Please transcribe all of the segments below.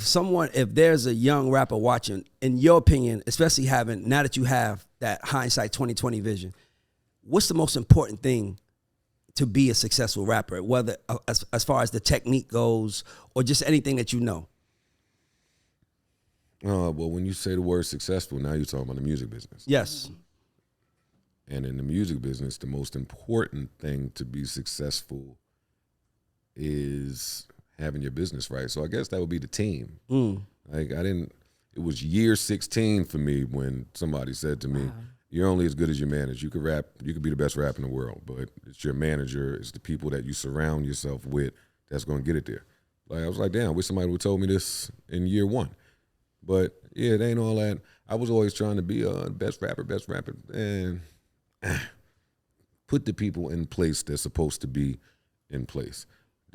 if there's a young rapper watching, in your opinion, especially now that you have that hindsight 2020 vision, what's the most important thing to be a successful rapper, whether as far as the technique goes or just anything that you know? Well, when you say the word successful, now you're talking about the music business. Yes. And in the music business, the most important thing to be successful is having your business right. So I guess that would be the team. Like it was year 16 for me when somebody said to me, you're only as good as your manager. You could rap, you could be the best rapper in the world, but it's your manager, it's the people that you surround yourself with that's going to get it there. Like, I was like, damn, I wish somebody would have told me this in year 1. But yeah, it ain't all that. I was always trying to be best rapper, and put the people in place that's supposed to be in place.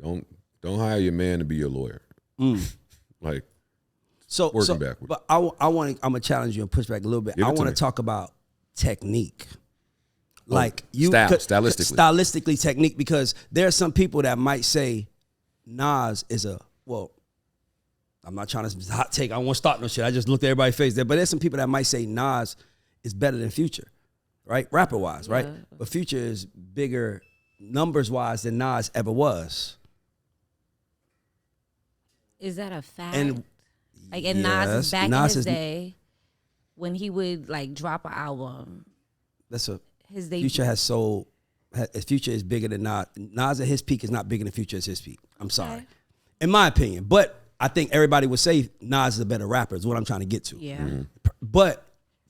Don't hire your man to be your lawyer. Like, working backward. But I'm gonna challenge you and push back a little bit. I want to talk about technique. Like stylistically technique, because there are some people that might say Nas is I'm not trying to hot take. I won't start no shit. I just looked at everybody's face there. But there's some people that might say Nas is better than Future, right? Rapper wise, right? But Future is bigger numbers wise than Nas ever was. Is that a fact? And Nas back in his day, when he would like drop an album, his debut. Future has sold. Future is bigger than Nas. Nas at his peak is not bigger than Future at his peak. I'm sorry, in my opinion. But I think everybody would say Nas is a better rapper. Is what I'm trying to get to. Yeah. Mm-hmm. But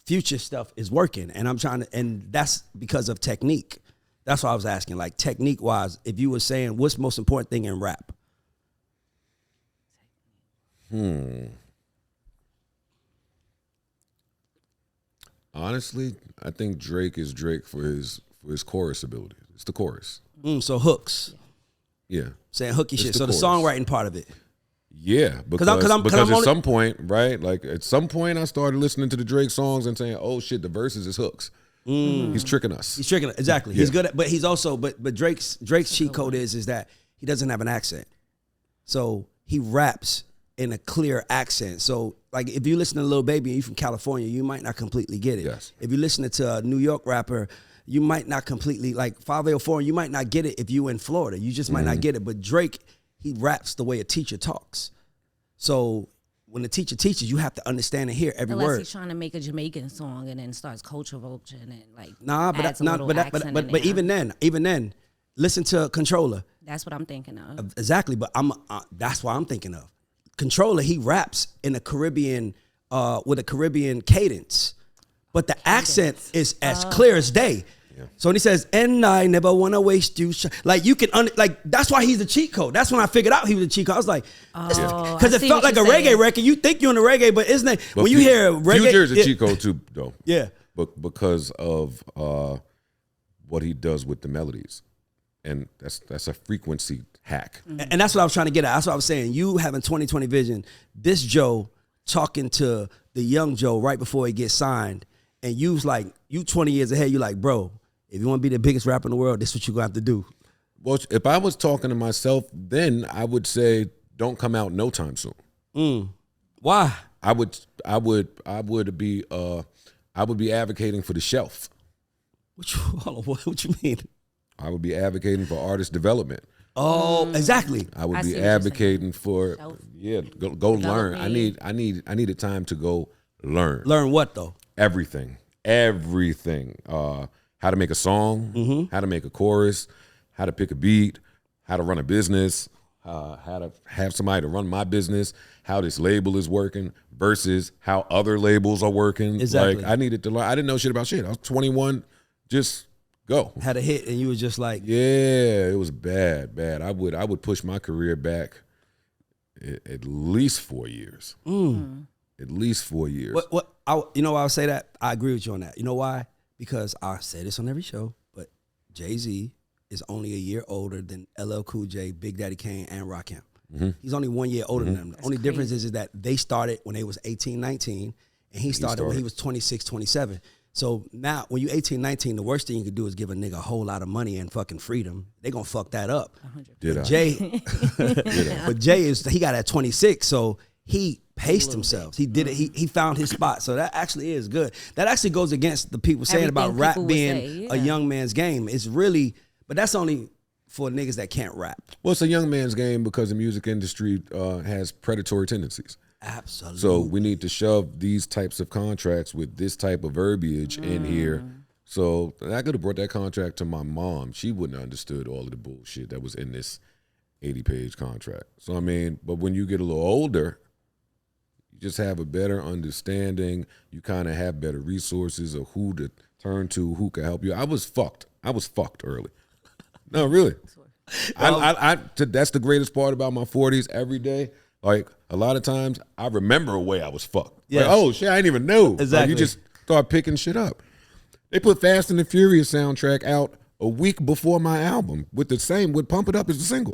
Future stuff is working, and and that's because of technique. That's why I was asking, like, technique wise, if you were saying what's the most important thing in rap. Honestly, I think Drake is Drake for his chorus ability. It's the chorus. So hooks. Yeah. Saying hooky shit. So the songwriting part of it. Yeah, because at some point, right? Like at some point, I started listening to the Drake songs and saying, "Oh shit, the verses is hooks." He's tricking us. He's tricking us. Exactly. Yeah. He's good at, but he's also, but Drake's cheat code is that he doesn't have an accent, so he raps in a clear accent. So like if you listen to Lil Baby and you're from California, you might not completely get it. Yes. If you're listening to a New York rapper, you might not completely, like 504, you might not get it if you in Florida. You just might not get it. But Drake, he raps the way a teacher talks. So when the teacher teaches, you have to understand and hear every word. Unless he's trying to make a Jamaican song and then starts culture vulture and like but even then, listen to Controller. That's what I'm thinking of. Exactly, but that's what I'm thinking of. Controller, he raps in a Caribbean with a Caribbean cadence, but the accent is as clear as day. Yeah. So when he says, "And I never wanna waste you," like you can that's why he's the cheat code. That's when I figured out he was a cheat code. I was like, because it felt like a reggae record. You think you're in a reggae, but isn't it? When you hear reggae, Future is a cheat code too, though. Yeah, but because of what he does with the melodies, and that's a frequency hack. And that's what I was trying to get at. That's what I was saying. You having 2020 vision. This Joe talking to the young Joe right before he gets signed, and you 20 years ahead. You like, bro, if you want to be the biggest rapper in the world, this is what you're going to have to do. Well, if I was talking to myself, then I would say, don't come out no time soon. Why? I would be advocating for the shelf. What you mean? I would be advocating for artist development. Oh, exactly. I would be advocating for go learn. I needed time to go learn. Learn what though? Everything. How to make a song, how to make a chorus, how to pick a beat, how to run a business, how to have somebody to run my business, how this label is working versus how other labels are working. Exactly. Like I needed to learn. I didn't know shit about shit. I was 21, just go. Had a hit and you was just like, yeah, it was bad. I would push my career back at least 4 years. At least 4 years. You know why I would say that? I agree with you on that. You know why? Because I say this on every show, but Jay-Z is only a year older than LL Cool J, Big Daddy Kane, and Rakim. He's only 1 year older than them. The only difference is that they started when they was 18, 19, and he started when he was 26, 27. So now when you 18, 19, the worst thing you could do is give a nigga a whole lot of money and fucking freedom. They gonna fuck that up. But Jay, he got at 26, so he paced himself. He did it. He found his spot. So that actually is good. That actually goes against the people saying about rap being a young man's game. It's really, but that's only for niggas that can't rap. Well, it's a young man's game because the music industry has predatory tendencies. Absolutely. So we need to shove these types of contracts with this type of verbiage in here. So I could have brought that contract to my mom. She wouldn't have understood all of the bullshit that was in this 80-page contract. So, I mean, but when you get a little older, you just have a better understanding. You kind of have better resources of who to turn to, who can help you. I was fucked early. No, really. That's the greatest part about my 40s every day. Like, a lot of times, I remember a way I was fucked. Yes. Like, oh, shit, I didn't even know. Exactly. Like, you just start picking shit up. They put Fast and the Furious soundtrack out a week before my album with Pump It Up as the single.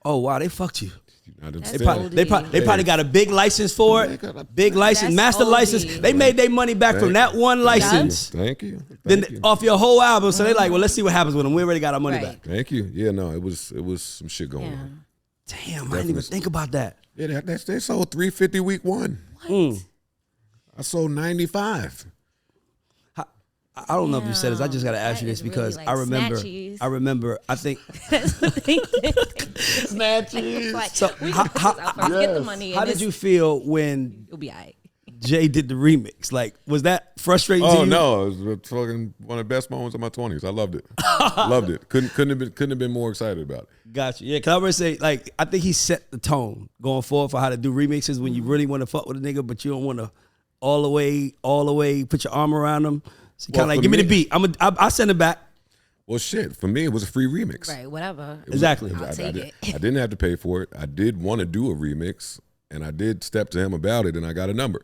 Oh, wow, they fucked you. They probably got a big license for it. Big license, master license. They made their money back from that one license. Thank you. Off your whole album. So they like, well, let's see what happens with them. We already got our money back. Thank you. Yeah, no, it was some shit going on. Damn, I didn't even think about that. Yeah, they sold 350 week one. What? I sold 95. I don't know if you said this. I just got to ask you this because really like I remember. I think snatchies. Like, so get the money. How did you feel when you'll be all right. Jay did the remix? Like, was that frustrating to you? Oh no, it was fucking one of the best moments of my 20s. I loved it. Loved it. Couldn't have been more excited about it. Gotcha. Yeah, because I would say, like, I think he set the tone going forward for how to do remixes when you really want to fuck with a nigga, but you don't want to all the way put your arm around him. So kind of like, give me the beat. I'll send it back. Well, shit. For me, it was a free remix. Right. Whatever. Exactly. I'll take it. I didn't have to pay for it. I did want to do a remix, and I did step to him about it, and I got a number.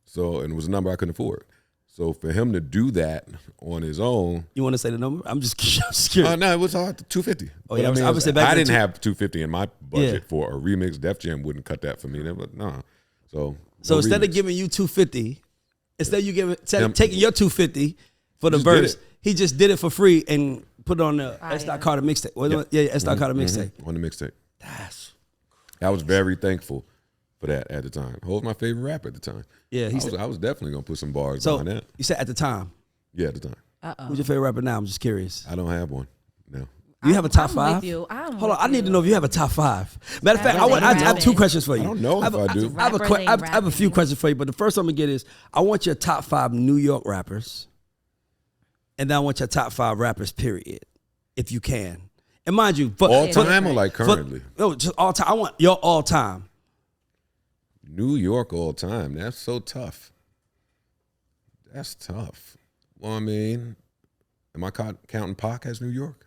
So, and it was a number I couldn't afford. So for him to do that on his own. You want to say the number? I'm just curious. No, it was hard. 250. Oh yeah, I didn't have 250 in my budget for a remix. Def Jam wouldn't cut that for me. No. So instead of giving you 250, instead of taking your 250 for the verse, he just did it for free and put it on the S. Carter mixtape. S. Carter mixtape. On the mixtape. I was very thankful for that at the time. Who was my favorite rapper at the time? Yeah, I was definitely gonna put some bars behind that. You said at the time? Yeah, at the time. Who's your favorite rapper now? I'm just curious. I don't have one. No. You have a top five? Hold on, I need to know if you have a top five. Matter of fact, I have two questions for you. I don't know if I do. I have a few questions for you, but the first one I'm gonna get is I want your top 5 New York rappers, and then I want your top 5 rappers, period, if you can. And mind you, all time or like currently? No, just all time. I want your all time. New York all time. That's so tough. That's tough. Well, I mean, am I counting Pac as New York?